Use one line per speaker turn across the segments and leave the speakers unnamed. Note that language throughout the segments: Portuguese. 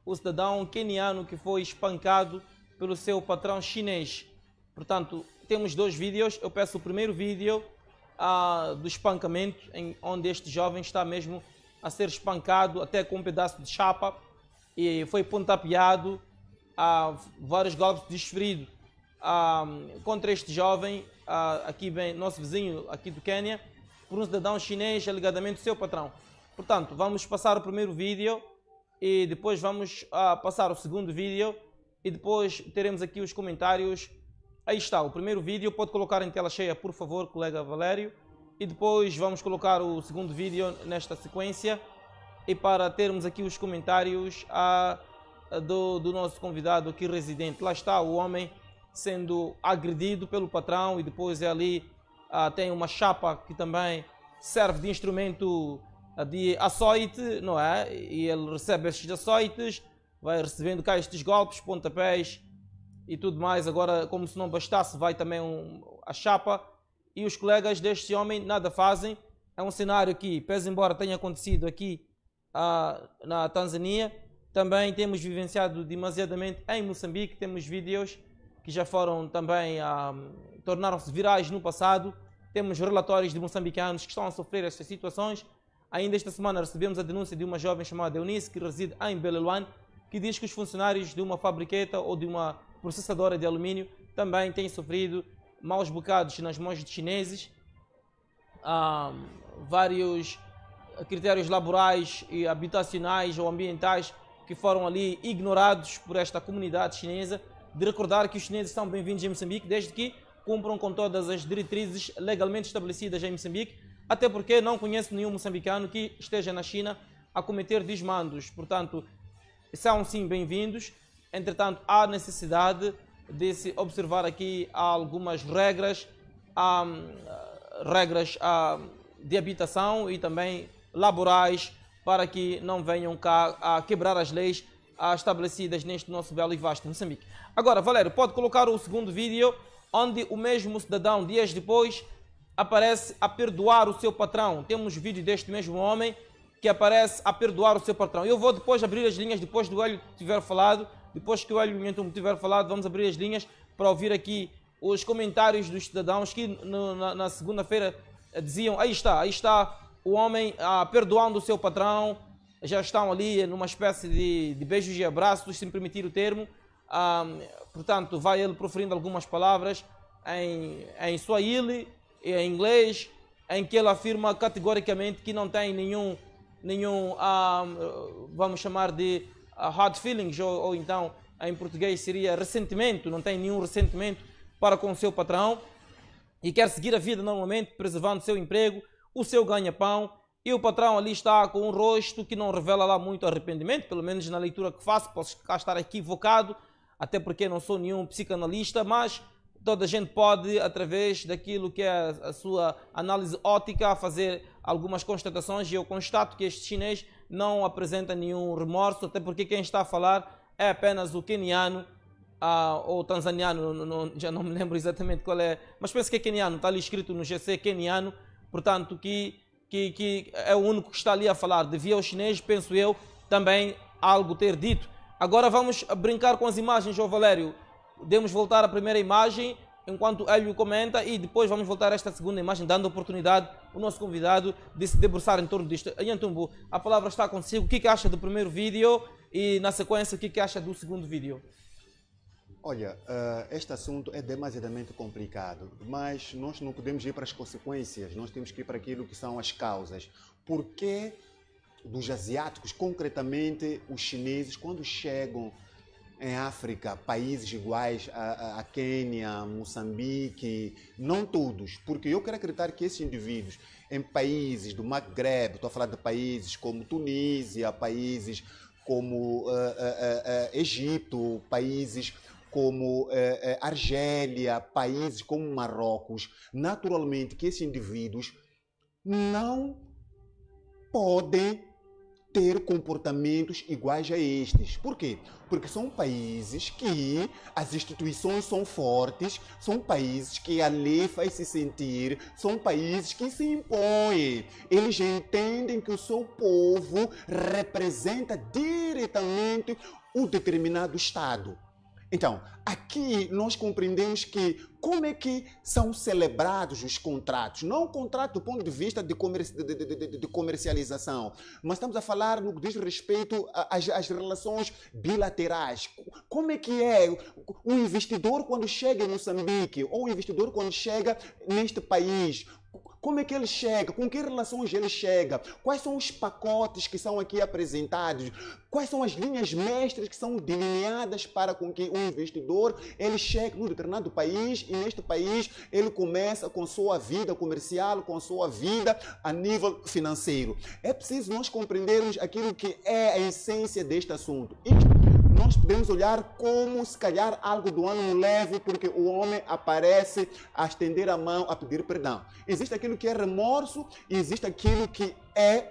o cidadão queniano que foi espancado pelo seu patrão chinês. Portanto, temos dois vídeos. Eu peço o primeiro vídeo do espancamento, onde este jovem está mesmo a ser espancado, até com um pedaço de chapa, e foi pontapeado, vários golpes desferidos contra este jovem, aqui bem, nosso vizinho aqui do Quênia, por um cidadão chinês, alegadamente seu patrão. Portanto, vamos passar o primeiro vídeo e depois vamos passar o segundo vídeo e depois teremos aqui os comentários. Aí está, o primeiro vídeo, pode colocar em tela cheia, por favor, colega Valério. E depois vamos colocar o segundo vídeo nesta sequência. E para termos aqui os comentários do nosso convidado aqui residente. Lá está o homem sendo agredido pelo patrão e depois ali tem uma chapa que também serve de instrumento de açoite, não é? E ele recebe estes açoites, vai recebendo cá estes golpes, pontapés e tudo mais. Agora, como se não bastasse, vai também a chapa. E os colegas deste homem nada fazem. É um cenário que, pese embora tenha acontecido aqui na Tanzânia, também temos vivenciado demasiadamente em Moçambique. Temos vídeos que já foram também, tornaram-se virais no passado. Temos relatórios de moçambicanos que estão a sofrer estas situações. Ainda esta semana recebemos a denúncia de uma jovem chamada Eunice, que reside em Beleluane, que diz que os funcionários de uma fabriqueta ou de uma processadora de alumínio também têm sofrido maus bocados nas mãos de chineses. Vários critérios laborais e habitacionais ou ambientais que foram ali ignorados por esta comunidade chinesa. De recordar que os chineses são bem-vindos em Moçambique desde que cumpram com todas as diretrizes legalmente estabelecidas em Moçambique, até porque não conheço nenhum moçambicano que esteja na China a cometer desmandos. Portanto, são sim bem-vindos. Entretanto, há necessidade de se observar aqui algumas regras, de habitação e também laborais, para que não venham cá a quebrar as leis estabelecidas neste nosso belo e vasto Moçambique. Agora, Valério, pode colocar o segundo vídeo, onde o mesmo cidadão, dias depois, aparece a perdoar o seu patrão. Temos vídeo deste mesmo homem que aparece a perdoar o seu patrão. Eu vou depois abrir as linhas, depois do Hélio tiver falado, depois que o Hélio Nhantumbo tiver falado, vamos abrir as linhas para ouvir aqui os comentários dos cidadãos que na segunda-feira diziam: aí está o homem perdoando o seu patrão. Já estão ali numa espécie de beijos e abraços, se me permitir o termo. Portanto, vai ele proferindo algumas palavras em Swahili e em inglês, em que ele afirma categoricamente que não tem nenhum vamos chamar de hard feelings, ou então em português seria ressentimento, não tem nenhum ressentimento para com o seu patrão e quer seguir a vida normalmente, preservando o seu emprego, o seu ganha-pão. E o patrão ali está com um rosto que não revela lá muito arrependimento, pelo menos na leitura que faço. Posso cá estar equivocado, até porque não sou nenhum psicanalista, mas toda a gente pode, através daquilo que é a sua análise ótica, fazer algumas constatações, e eu constato que este chinês não apresenta nenhum remorso, até porque quem está a falar é apenas o queniano ou tanzaniano, já não me lembro exatamente qual é, mas penso que é queniano, está ali escrito no GC queniano, portanto que é o único que está ali a falar. Devia o chinês, penso eu, também algo ter dito. Agora vamos brincar com as imagens, João Valério. Podemos voltar à primeira imagem enquanto Hélio comenta, e depois vamos voltar a esta segunda imagem, dando oportunidade ao nosso convidado de se debruçar em torno disto. Nhantumbo, a palavra está consigo. O que acha do primeiro vídeo e, na sequência, o que acha do segundo vídeo?
Olha, este assunto é demasiadamente complicado, mas nós não podemos ir para as consequências, nós temos que ir para aquilo que são as causas. Por que dos asiáticos, concretamente os chineses, quando chegam em África, países iguais a Quênia, Moçambique, não todos, porque eu quero acreditar que esses indivíduos em países do Maghreb, estou a falar de países como Tunísia, países como Egito, países como Argélia, países como Marrocos, naturalmente que esses indivíduos não podem ter comportamentos iguais a estes. Por quê? Porque são países que as instituições são fortes, são países que a lei faz se sentir, são países que se impõem. Eles entendem que o seu povo representa diretamente um determinado Estado. Então, aqui nós compreendemos que como é que são celebrados os contratos. Não o contrato do ponto de vista de comercialização, mas estamos a falar no que diz respeito às relações bilaterais. Como é que é o investidor quando chega em Moçambique ou o investidor quando chega neste país? Como é que ele chega? Com que relações ele chega? Quais são os pacotes que são aqui apresentados? Quais são as linhas mestras que são delineadas para com que o investidor ele chegue num determinado país e neste país ele começa com sua vida comercial, com sua vida a nível financeiro? É preciso nós compreendermos aquilo que é a essência deste assunto. Nós podemos olhar como, se calhar, algo do ânimo leve, porque o homem aparece a estender a mão, a pedir perdão. Existe aquilo que é remorso e existe aquilo que é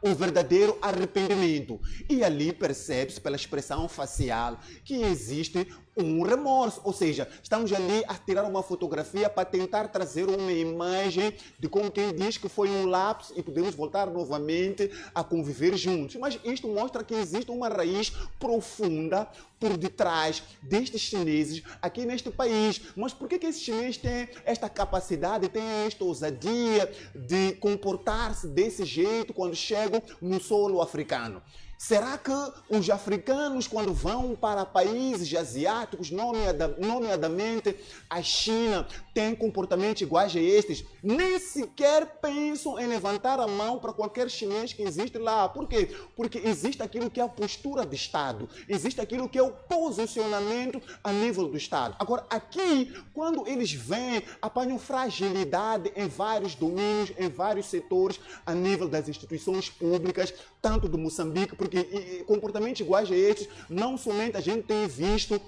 o verdadeiro arrependimento. E ali percebe-se pela expressão facial que existe um remorso, ou seja, estamos ali a tirar uma fotografia para tentar trazer uma imagem de como quem diz que foi um lapso e podemos voltar novamente a conviver juntos. Mas isto mostra que existe uma raiz profunda por detrás destes chineses aqui neste país. Mas por que esses chineses têm esta capacidade, têm esta ousadia de comportar-se desse jeito quando chegam no solo africano? Será que os africanos, quando vão para países asiáticos, nomeadamente a China, têm comportamentos iguais a estes? Nem sequer pensam em levantar a mão para qualquer chinês que existe lá. Por quê? Porque existe aquilo que é a postura de Estado, existe aquilo que é o posicionamento a nível do Estado. Agora, aqui, quando eles vêm, apanham fragilidade em vários domínios, em vários setores, a nível das instituições públicas, tanto do Moçambique, porque comportamentos iguais a estes, não somente a gente tem visto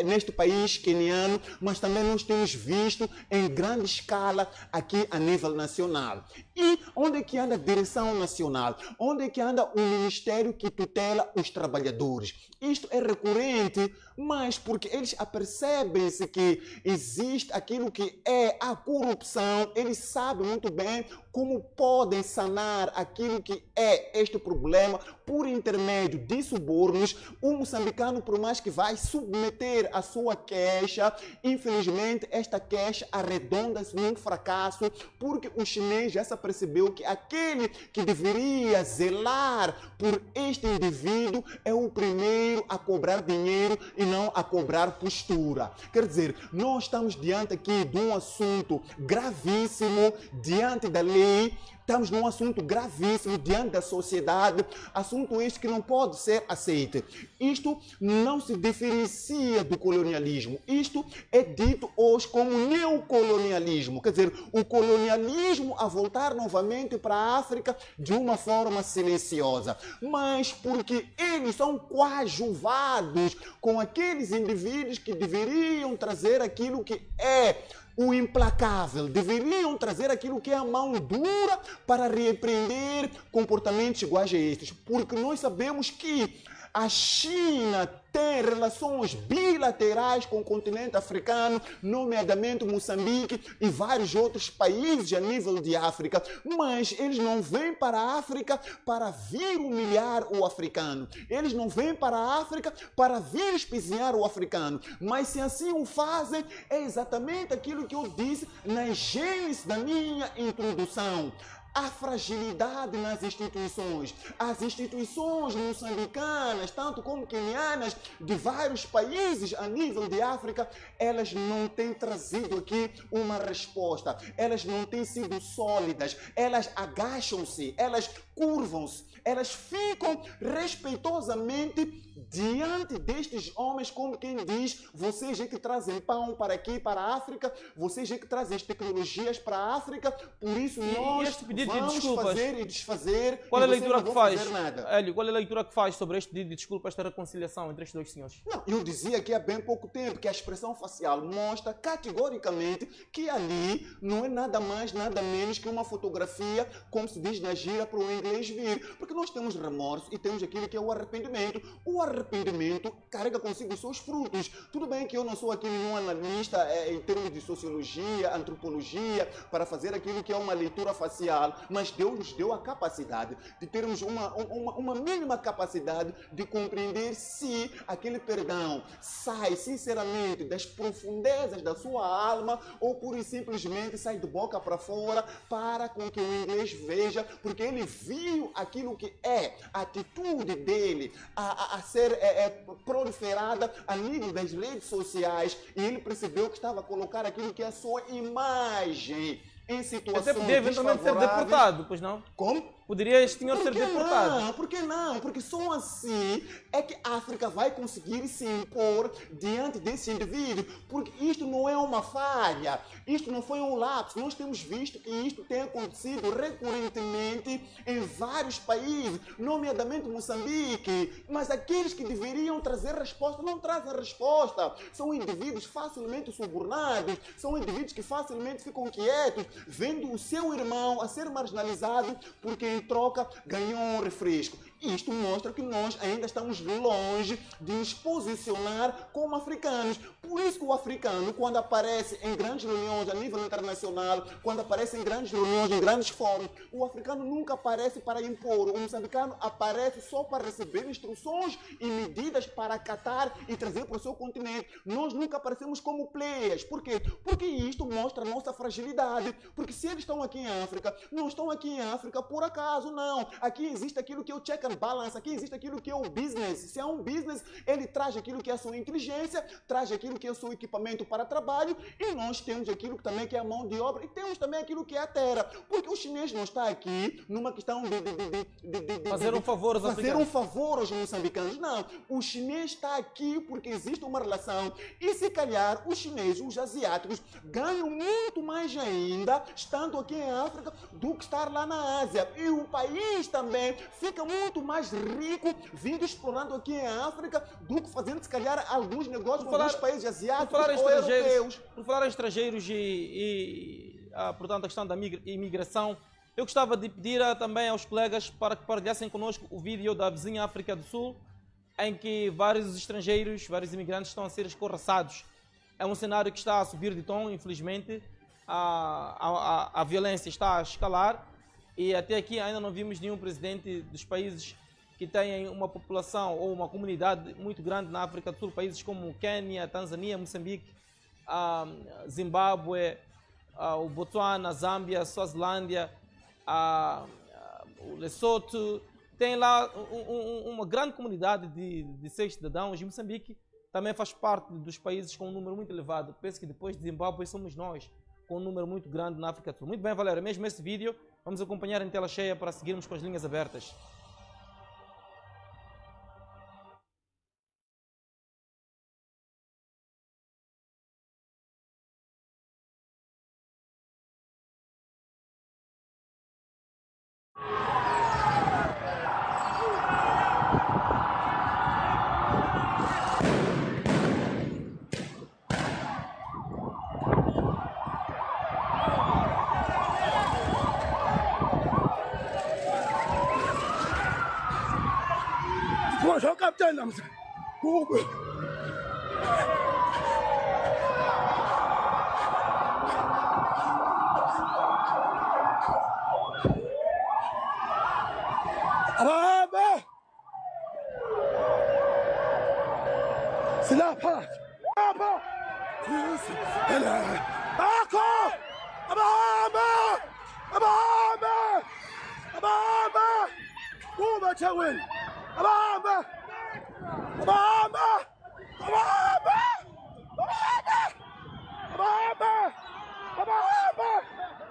neste país queniano, mas também nós temos visto em grande escala aqui a nível nacional. E onde é que anda a direção nacional? Onde é que anda o ministério que tutela os trabalhadores? Isto é recorrente, mas porque eles apercebem-se que existe aquilo que é a corrupção, eles sabem muito bem como podem sanar aquilo que é este problema por intermédio de subornos. O moçambicano, por mais que vai submeter a sua queixa, infelizmente esta queixa arredonda-se num fracasso, porque o chinês já se apercebeu que aquele que deveria zelar por este indivíduo é o primeiro a cobrar dinheiro e não a cobrar postura. Quer dizer, nós estamos diante aqui de um assunto gravíssimo diante da lei. Estamos num assunto gravíssimo diante da sociedade, assunto este que não pode ser aceito. Isto não se diferencia do colonialismo. Isto é dito hoje como neocolonialismo, quer dizer, o colonialismo a voltar novamente para a África de uma forma silenciosa. Mas porque eles são coadjuvados com aqueles indivíduos que deveriam trazer aquilo que é o implacável, deveriam trazer aquilo que é a mão dura para repreender comportamentos iguais a estes, porque nós sabemos que a China tem relações bilaterais com o continente africano, nomeadamente Moçambique e vários outros países a nível de África, mas eles não vêm para a África para vir humilhar o africano, eles não vêm para a África para vir espizinhar o africano, mas se assim o fazem, é exatamente aquilo que eu disse na gênese da minha introdução. A fragilidade nas instituições. As instituições moçambicanas, tanto como quenianas, de vários países a nível de África, elas não têm trazido aqui uma resposta. Elas não têm sido sólidas. Elas agacham-se, elas curvam-se, elas ficam respeitosamente diante destes homens, como quem diz, vocês é que trazem pão para aqui, para a África, vocês é que trazem as tecnologias para a África, por isso nós vamos fazer e desfazer.
Qual é a leitura
que
faz? Hélio, qual é a leitura que faz sobre este pedido de desculpa, esta reconciliação entre estes dois senhores?
Não, eu dizia que há bem pouco tempo que a expressão facial mostra categoricamente que ali não é nada mais, nada menos que uma fotografia, como se diz na gíria, para o inglês vir, porque nós temos remorso e temos aquilo que é o arrependimento. O arrependimento carrega consigo os seus frutos. Tudo bem que eu não sou aqui nenhum analista em termos de sociologia, antropologia, para fazer aquilo que é uma leitura facial, mas Deus nos deu a capacidade de termos uma mínima capacidade de compreender se aquele perdão sai sinceramente das profundezas da sua alma ou pura e simplesmente sai de boca para fora para com que o inglês veja, porque ele viu aquilo que é a atitude dele a ser proliferada a nível das redes sociais, e ele percebeu que estava a colocar aquilo que é a sua imagem em situações
Até podia eventualmente ser deportado, pois não?
Como?
Poderia este senhor ser deportado.
Não, por que não? Porque só assim é que a África vai conseguir se impor diante desse indivíduo, porque isto não é uma falha, isto não foi um lapso. Nós temos visto que isto tem acontecido recorrentemente em vários países, nomeadamente Moçambique, mas aqueles que deveriam trazer resposta não trazem resposta. São indivíduos facilmente subornados, são indivíduos que facilmente ficam quietos, vendo o seu irmão a ser marginalizado porque em troca ganhou um refresco. Isto mostra que nós ainda estamos longe de nos posicionar como africanos. Por isso que o africano, quando aparece em grandes reuniões a nível internacional, quando aparece em grandes reuniões, em grandes fóruns, o africano nunca aparece para impor. O moçambicano aparece só para receber instruções e medidas para acatar e trazer para o seu continente. Nós nunca aparecemos como players. Por quê? Porque isto mostra a nossa fragilidade. Porque se eles estão aqui em África, não estão aqui em África por acaso, não. Aqui existe aquilo que é o check and balance, aqui existe aquilo que é o business. Se é um business, ele traz aquilo que é a sua inteligência, traz aquilo que é o seu equipamento para trabalho, e nós temos aquilo que também que é a mão de obra, e temos também aquilo que é a terra. Porque o chinês não está aqui numa questão de
fazer um favor aos
fazer
africanos.
um favor aos moçambicanos. Não. O chinês está aqui porque existe uma relação, e se calhar os chineses, os asiáticos, ganham muito mais ainda estando aqui em África do que estar lá na Ásia. E o país também fica muito mais rico vindo explorando aqui em África do que fazendo, se calhar, alguns negócios com alguns países asiáticos ou europeus.
Por falar em estrangeiros portanto, a questão da imigração, eu gostava de pedir também aos colegas para que partilhassem connosco o vídeo da vizinha África do Sul, em que vários estrangeiros, vários imigrantes estão a ser escorraçados. É um cenário que está a subir de tom, infelizmente. A violência está a escalar e até aqui ainda não vimos nenhum presidente dos países que têm uma população ou uma comunidade muito grande na África do Sul, países como Quênia, Tanzânia, Moçambique, Zimbábue, o Botsuana, Zâmbia, Suazilândia, o Lesoto. Tem lá uma grande comunidade de seus cidadãos, e Moçambique também faz parte dos países com um número muito elevado. Penso que depois de Zimbábue somos nós, com um número muito grande na África do Sul. Muito bem, Valério, mesmo esse vídeo vamos acompanhar em tela cheia para seguirmos com as linhas abertas.
Bonjour, capitaine. Ababa! C'est la part! Ababa! D'accord! Ababa! Ababa! Ababa! Uba Chawin! Ababa! Ababa! Ababa! Ababa! Ababa!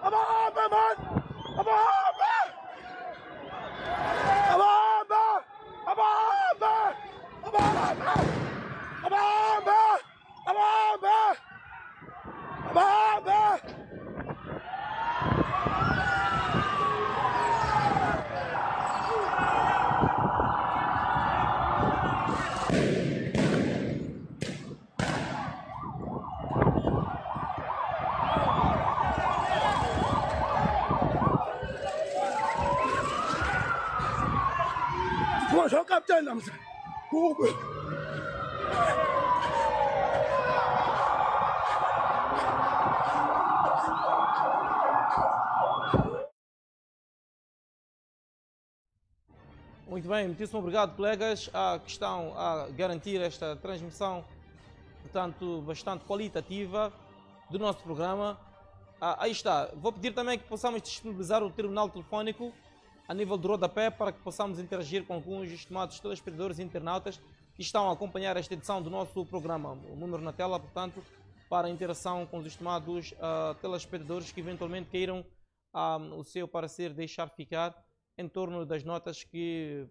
Ababa, man! Ababa! Ababa! Ababa! Ababa! Ababa! Ababa! Ababa!
Muito bem, muitíssimo obrigado, colegas, que estão a garantir esta transmissão, portanto, bastante qualitativa do nosso programa. Aí está. Vou pedir também que possamos disponibilizar o terminal telefónico a nível do rodapé para que possamos interagir com alguns estimados telespectadores e internautas que estão a acompanhar esta edição do nosso programa. O número na tela, portanto, para a interação com os estimados telespectadores que eventualmente queiram o seu parecer deixar ficar em torno das notas que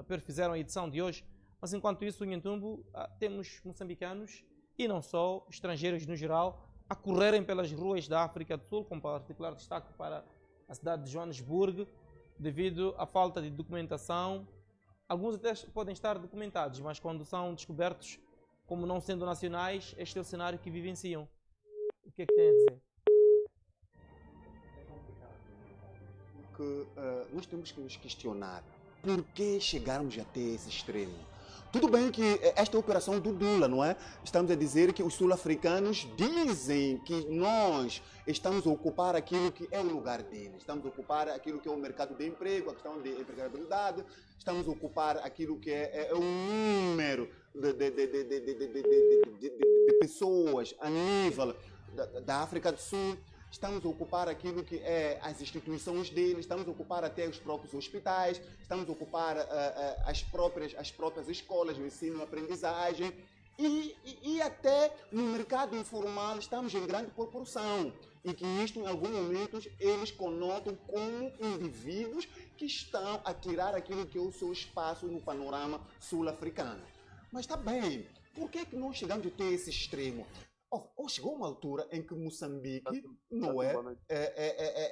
perfizeram a edição de hoje. Mas enquanto isso, em Inhamtumbo, temos moçambicanos e não só, estrangeiros no geral, a correrem pelas ruas da África do Sul, com particular destaque para a cidade de Joanesburgo, devido à falta de documentação. Alguns até podem estar documentados, mas quando são descobertos como não sendo nacionais, este é o cenário que vivenciam. O que é que tem a dizer?
Que nós temos que nos questionar por que chegarmos até esse extremo. Tudo bem que esta é a operação do Lula, não é? Estamos a dizer que os sul-africanos dizem que nós estamos a ocupar aquilo que é o lugar deles, estamos a ocupar aquilo que é o mercado de emprego, a questão de empregabilidade, estamos a ocupar aquilo que é o número de pessoas a nível da África do Sul. Estamos a ocupar aquilo que é as instituições deles, estamos a ocupar até os próprios hospitais, estamos a ocupar as próprias escolas de ensino e aprendizagem e até no mercado informal estamos em grande proporção e que isto em alguns momentos eles conotam como indivíduos que estão a tirar aquilo que é o seu espaço no panorama sul-africano. Mas está bem, por que é que nós chegamos até esse extremo? Chegou uma altura em que Moçambique, não é?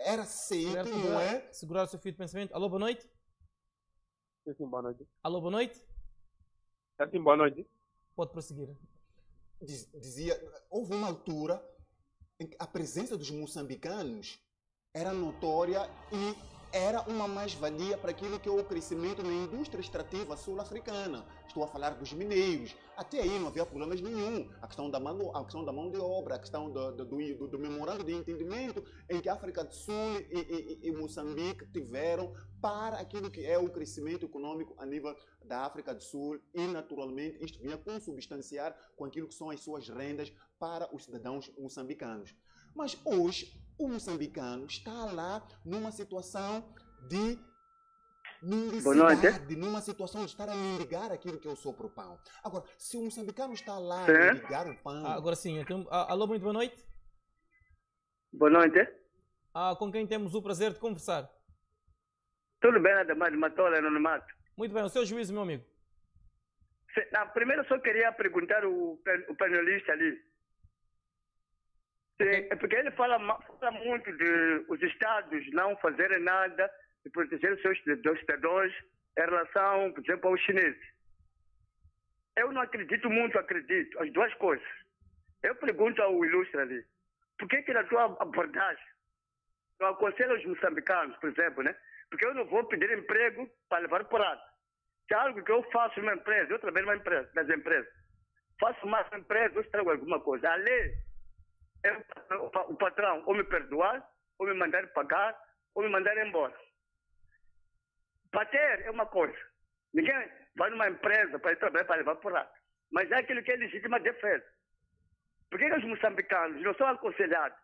Era sempre, não é?
Segurar o seu fio de pensamento. Alô, boa noite.
Sim, boa noite.
Alô, boa noite.
Sim, boa noite.
Pode prosseguir.
Dizia, houve uma altura em que a presença dos moçambicanos era notória e era uma mais-valia para aquilo que é o crescimento na indústria extrativa sul-africana. Estou a falar dos mineiros. Até aí não havia problemas nenhum. A questão da mão de obra, a questão do memorando de entendimento em que a África do Sul e Moçambique tiveram para aquilo que é o crescimento econômico a nível da África do Sul e, naturalmente, isto vinha consubstanciar com aquilo que são as suas rendas para os cidadãos moçambicanos. Mas hoje, o moçambicano está lá numa situação de mendicidade, numa situação de estar a mendigar aquilo que é o seu pão. Agora, se o moçambicano está lá a mendigar o pão...
Agora sim, então, alô, muito boa noite.
Boa noite.
Com quem temos o prazer de conversar?
Tudo bem, Ademar de Matola, anonimato.
Muito bem, o seu juízo, meu amigo.
Primeiro, só queria perguntar o panelista ali. É porque ele fala muito de os Estados não fazerem nada de proteger os seus cidadãos em relação, por exemplo, aos chineses. Eu não acredito muito, acredito. As duas coisas. Eu pergunto ao ilustre ali, por que na tua abordagem não aconselha os moçambicanos, por exemplo, né? Porque eu não vou pedir emprego para levar por lado. Se é algo que eu faço numa empresa, eu trabalho numa empresa, das empresas. Faço mais uma empresa, eu trago alguma coisa. A lei o patrão ou me perdoar, ou me mandar pagar, ou me mandar embora. Bater é uma coisa. Ninguém vai numa empresa para ir trabalhar para levar por lá. Mas é aquilo que é legítima defesa. Por que os moçambicanos não são aconselhados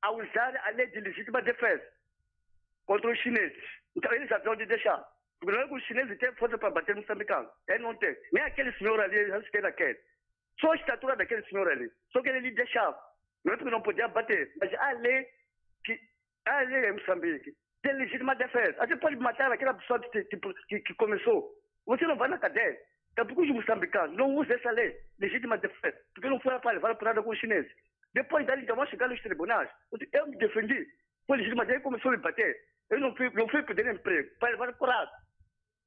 a usar a lei de legítima defesa contra os chineses? Então eles já de deixar. Porque não é que os chineses têm força para bater moçambicanos. Ele não tem. Nem aquele senhor ali, eles têm daquele. Só a estatura daquele senhor ali. Só que ele lhe deixava. Não é porque não podia bater. Mas a lei em Moçambique tem legítima defesa. Você pode matar aquela pessoa que começou. Você não vai na cadeia. Então, porque os moçambicanos não usam essa lei, legítima defesa, porque não foi para levar por nada com os chineses. Depois dali, então, vão chegar nos tribunais. Eu me defendi. Foi legítima defesa, começou a me bater. Eu não fui pedir emprego para levar por nada.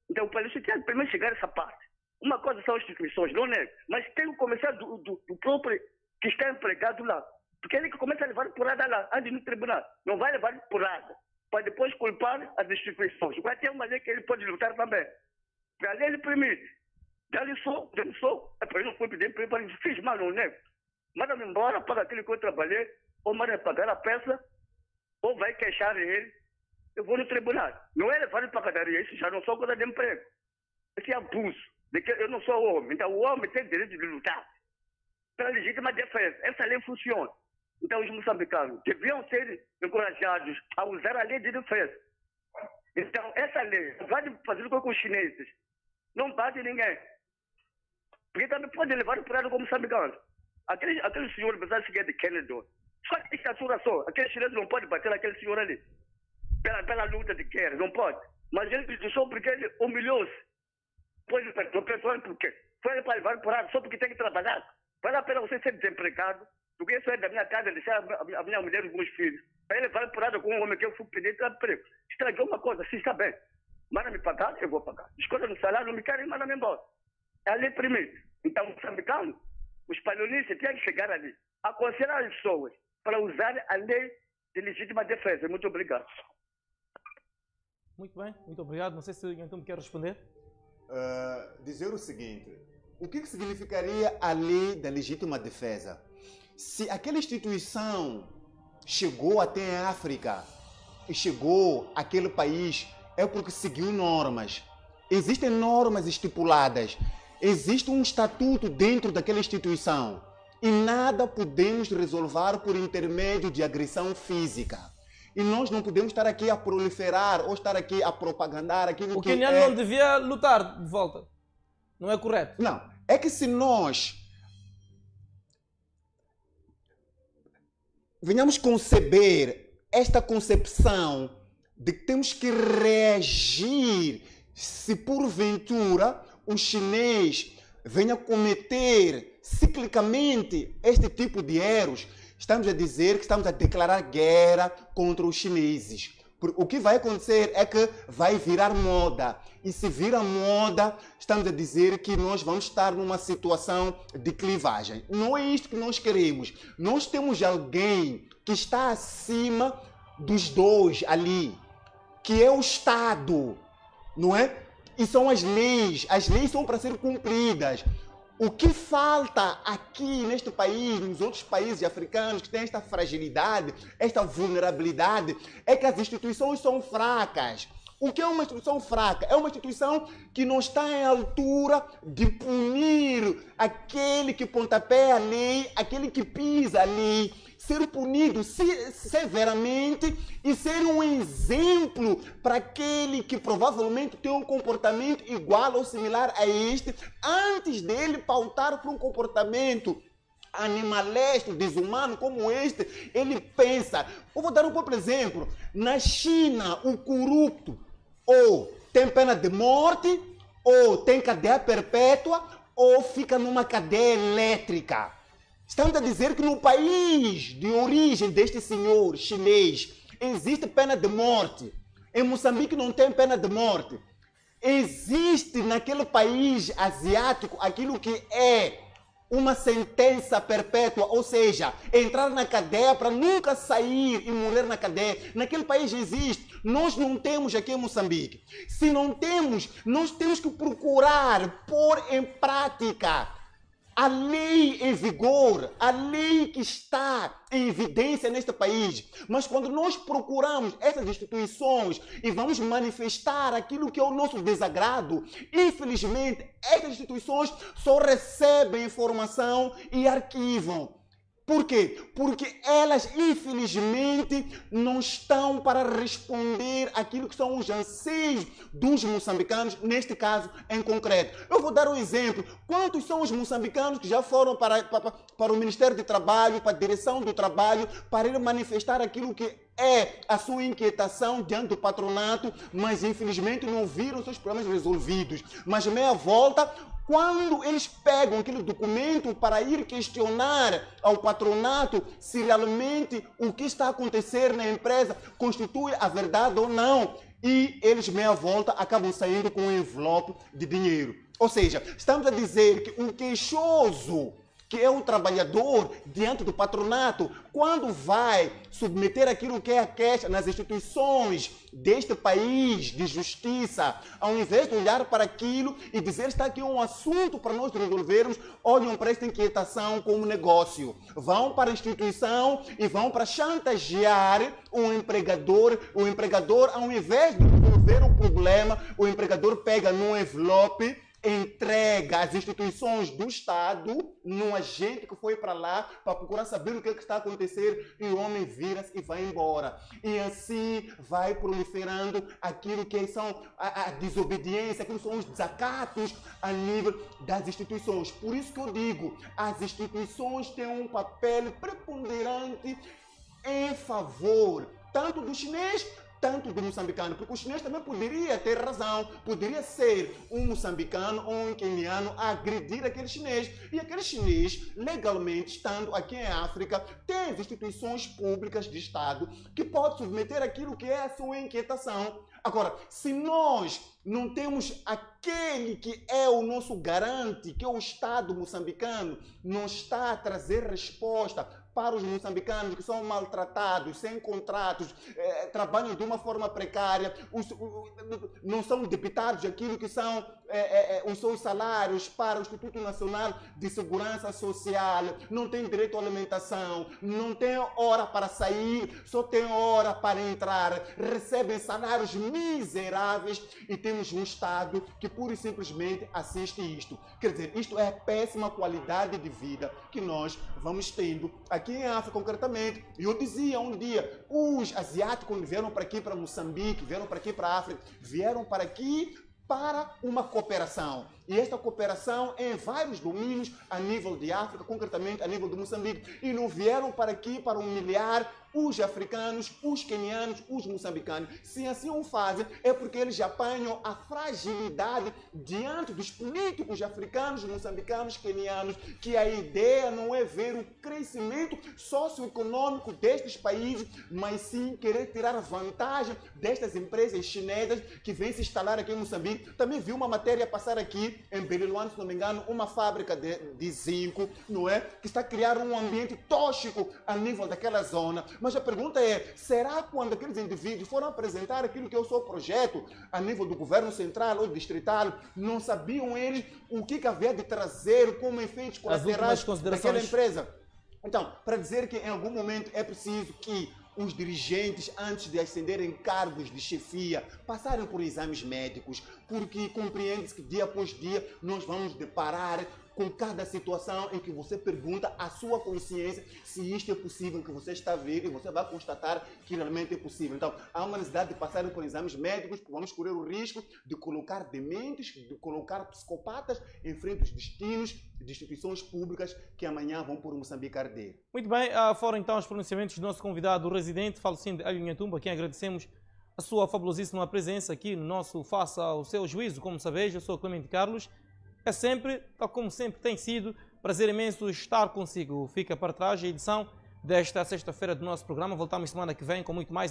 Então, o país tem que primeiro chegar a essa parte. Uma coisa são as instituições, não nego, mas tem que começar do próprio que está empregado lá. Porque ele que começa a levar porrada lá, antes no tribunal. Não vai levar porrada, para depois culpar as instituições. Vai ter uma lei que ele pode lutar também. A lei lhe permite. Dá-lhe só, dê-me só. Eu não fui pedir para ele, fiz mal no nego. Manda-me embora, paga aquilo que eu trabalhei, ou manda pagar a peça, ou vai queixar ele. Eu vou no tribunal. Não é levar para a cadeia, isso já não sou coisa de emprego. Esse é abuso. De que eu não sou homem. Então o homem tem direito de lutar pela legítima defesa. Essa lei funciona. Então os moçambicanos deviam ser encorajados a usar a lei de defesa. Então essa lei vai fazer com que os chineses não bate ninguém. Porque também pode levar para como moçambicanos. Aquele senhor, apesar de ser de Kennedy, só que estatura só. Aquele chinês não pode bater aquele senhor ali. Pela luta de guerra, não pode. Mas ele deixou porque ele humilhou-se. Pois o pessoal, por quê? Foi ele para levar por lado só porque tem que trabalhar. Vale a pena você ser desempregado, porque isso é da minha casa, deixar a minha mulher e os meus filhos. Para ele levar por lado com um homem que eu fui pedir emprego. Estragou uma coisa, se está bem. Manda me pagar, eu vou pagar. Escolha no salário, não me querem, manda-me embora. É ali primeiro. Então, os moçambicanos, os palonistas têm que chegar ali, aconselhar as pessoas para usar a lei de legítima defesa. Muito obrigado.
Muito bem, muito obrigado. Não sei se então me quer responder.
Dizer o seguinte: o que significaria a lei da legítima defesa? Se aquela instituição chegou até a África e chegou àquele país, é porque seguiu normas. Existem normas estipuladas, existe um estatuto dentro daquela instituição e nada podemos resolver por intermédio de agressão física. E nós não podemos estar aqui a proliferar ou estar aqui a propagandar aquilo que
o queniano não devia lutar de volta. Não é correto?
Não. É que se nós venhamos conceber esta concepção de que temos que reagir se porventura o chinês venha cometer ciclicamente este tipo de erros, estamos a dizer que estamos a declarar guerra contra os chineses. O que vai acontecer é que vai virar moda. E se vira moda, estamos a dizer que nós vamos estar numa situação de clivagem. Não é isto que nós queremos. Nós temos alguém que está acima dos dois ali, que é o Estado, não é? E são as leis. As leis são para ser cumpridas. O que falta aqui neste país, nos outros países africanos que têm esta fragilidade, esta vulnerabilidade, é que as instituições são fracas. O que é uma instituição fraca? É uma instituição que não está em altura de punir aquele que pontapeia a lei, aquele que pisa a lei, ser punido severamente e ser um exemplo para aquele que provavelmente tem um comportamento igual ou similar a este, antes dele pautar para um comportamento animalesco, desumano como este, ele pensa. Eu vou dar um próprio exemplo. Na China, o corrupto ou tem pena de morte, ou tem cadeia perpétua, ou fica numa cadeia elétrica. Estamos a dizer que no país de origem deste senhor chinês existe pena de morte. Em Moçambique não tem pena de morte. Existe naquele país asiático aquilo que é uma sentença perpétua, ou seja, entrar na cadeia para nunca sair e morrer na cadeia. Naquele país existe. Nós não temos aqui em Moçambique. Se não temos, nós temos que procurar pôr em prática a lei em vigor, a lei que está em evidência neste país. Mas quando nós procuramos essas instituições e vamos manifestar aquilo que é o nosso desagrado, infelizmente, essas instituições só recebem informação e arquivam. Por quê? Porque elas, infelizmente, não estão para responder aquilo que são os anseios dos moçambicanos, neste caso em concreto. Eu vou dar um exemplo. Quantos são os moçambicanos que já foram para o Ministério do Trabalho, para a Direção do Trabalho, para ir manifestar aquilo que é a sua inquietação diante do patronato, mas infelizmente não viram seus problemas resolvidos. Mas meia volta, quando eles pegam aquele documento para ir questionar ao patronato se realmente o que está a acontecer na empresa constitui a verdade ou não, e eles meia volta acabam saindo com um envelope de dinheiro. Ou seja, estamos a dizer que um queixoso que é um trabalhador diante do patronato, quando vai submeter aquilo que é a queixa nas instituições deste país de justiça, ao invés de olhar para aquilo e dizer está aqui um assunto para nós resolvermos, olham para esta inquietação como negócio. Vão para a instituição e vão para chantagear o empregador, ao invés de resolver o problema, o empregador pega num envelope, entrega às instituições do Estado, num agente que foi para lá para procurar saber o que está a acontecer, e o homem vira-se e vai embora. E assim vai proliferando aquilo que são a desobediência, aquilo que são os desacatos a nível das instituições. Por isso que eu digo, as instituições têm um papel preponderante em favor tanto do chinês, tanto do moçambicano, porque o chinês também poderia ter razão, poderia ser um moçambicano ou um queniano a agredir aquele chinês. E aquele chinês, legalmente, estando aqui em África, tem as instituições públicas de Estado que pode submeter aquilo que é a sua inquietação. Agora, se nós não temos aquele que é o nosso garante, que é o Estado moçambicano, não está a trazer resposta para os moçambicanos que são maltratados, sem contratos, trabalham de uma forma precária, não são debitados aquilo que são os seus salários para o Instituto Nacional de Segurança Social, não têm direito à alimentação, não têm hora para sair, só têm hora para entrar, recebem salários miseráveis e temos um Estado que pura e simplesmente assiste isto. Quer dizer, isto é péssima qualidade de vida que nós vamos tendo aqui em África concretamente. E eu dizia um dia, os asiáticos quando vieram para aqui, para Moçambique, vieram para aqui, para a África, vieram para aqui para uma cooperação. E esta cooperação em vários domínios a nível de África, concretamente a nível de Moçambique. E não vieram para aqui para humilhar os africanos, os quenianos, os moçambicanos. Se assim o fazem, é porque eles apanham a fragilidade diante dos políticos africanos, moçambicanos, quenianos, que a ideia não é ver o crescimento socioeconômico destes países, mas sim querer tirar vantagem destas empresas chinesas que vêm se instalar aqui em Moçambique. Também vi uma matéria passar aqui em Beliluano, se não me engano, uma fábrica de zinco, não é? Que está a criar um ambiente tóxico a nível daquela zona. Mas a pergunta é, será quando aqueles indivíduos foram apresentar aquilo que é o seu projeto a nível do governo central ou distrital, não sabiam eles o que havia de trazer como efeitos colaterais daquela empresa? Então, para dizer que em algum momento é preciso que os dirigentes, antes de ascenderem cargos de chefia, passarem por exames médicos, porque compreende-se que dia após dia nós vamos deparar com cada situação em que você pergunta à sua consciência se isto é possível, que você está a ver, e você vai constatar que realmente é possível. Então, há uma necessidade de passarem por exames médicos, porque vamos correr o risco de colocar dementes, de colocar psicopatas em frente aos destinos de instituições públicas que amanhã vão por Moçambique arder.
Muito bem, foram então os pronunciamentos do nosso convidado, o residente falecido Hélio Nhatumba, a quem agradecemos a sua fabulosíssima presença aqui no nosso Faça ao Seu Juízo. Como sabeis, eu sou Clemente Carlos. É sempre, tal como sempre tem sido, prazer imenso estar consigo. Fica para trás a edição desta sexta-feira do nosso programa. Voltamos semana que vem com muito mais.